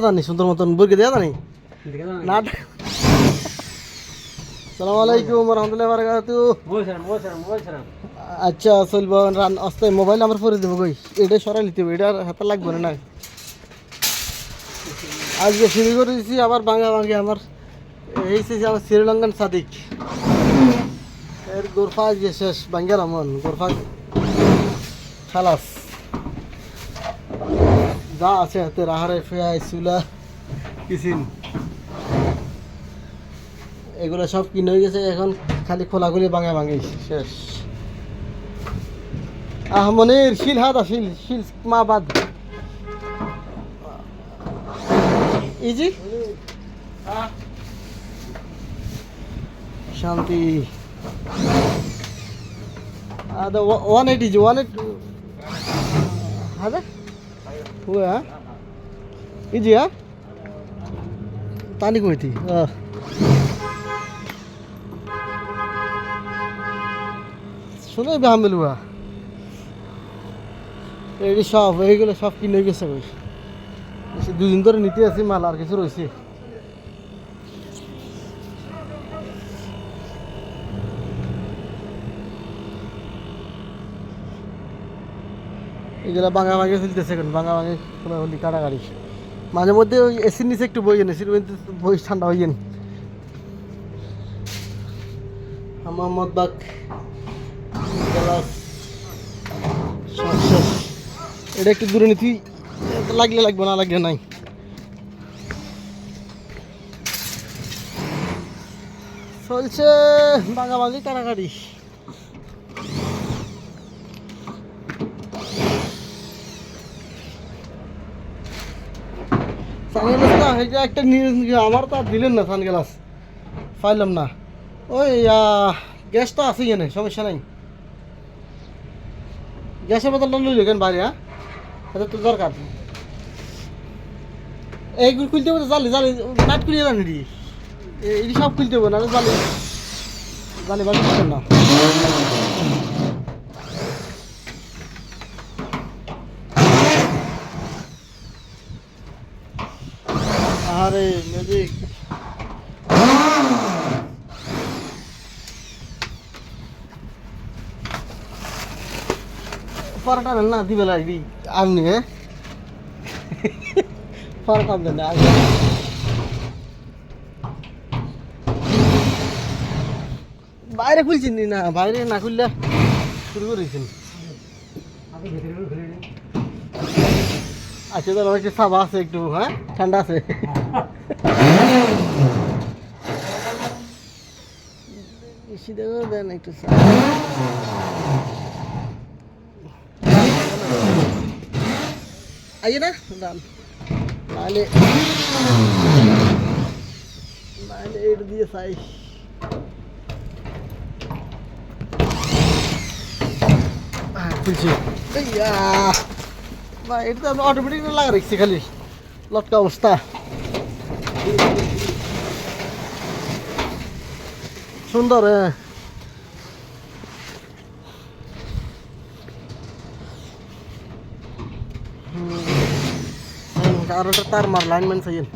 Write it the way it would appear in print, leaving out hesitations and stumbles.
জানি সুন্দর মতন বুরকে দেয়া জানি না। সালাম আলাইকুম রহমতুল্লাহ বারাকাতু। আচ্ছা চলব রান আস্তে মোবাইল আমার পরে দেবো কই এটা সরাই নিতে হবে, এটা হাতে লাগবে না। আজকে শুরু করে দিচ্ছি আবার ভাঙা ভাঙি আমার এই আমার শ্রীলঙ্কান সাদিক এর গোরফা আজকে শেষ ভাঙ্গা রামন গোরফা খালাস যা আছে হাতে রাহারে ফেয়াই চুলা কিচিন এগুলো সব কিনে হয়ে গেছে, এখন খালি খোলাখুলি ভাঙা ভাঙি শেষ। মনির শিল হাত আসিল শিল মা বাদ ইজি শান্তি 180 जी 180 هذا هو ها يجي ها تاني كويتي শুনে বেহামেল হুয়া এই সব এইগুলো সব কিনে গেছে ওই দুদিন ধরে নিতে আছি মাল আর কিছু রয়েছে। এগুলো ভাঙা ভাঙে চলতেছে এখন ভাঙা ভাঙে খোলাখুলি কাটাকাটি মাঝে মধ্যে ওই এসির নিচে একটু বই এনে এসির বই ঠান্ডা হয়ে যান। মোহাম্মদ বাগ এটা একটু দূরে নিতি লাগলে লাগবে না লাগলে নাই। চলছে ভাঙাভাঙি কাটাকাটি। সানগ্লাস না একটা আমার তো আর দিলেন না সানগ্লাস পাইলাম না। ওই গ্যাস তো আছে এখানে সমস্যা নাই, গ্যাসের বোতলটা লইল কেন বাইরে? হ্যাঁ এটা তো দরকার এইগুলো খুলতে হবে, জালি জালি নাট খুলিয়ে জানি রে এই সব খুলতে হবে না জালি জালি বালি না। আরে ম্যাজিক পরোটা না দিবে লাগবি আপনি পরোটা দেন না বাইরে খুলছেন না, বাইরে না খুললে শুরু করেছেন। আচ্ছা তাহলে একটু সাবা আছে একটু, হ্যাঁ ঠান্ডা আছে। বেশি দেবো দেন একটু আইয়ে না দাম নাহলে নাহলে এটা দিয়ে চাই। খুলছি না এটা তো আমি অটোমেটিক লাগা রাখছি খালি লটকা অবস্থা। সুন্দর আর তার মার লাইনম্যান চাইয়েন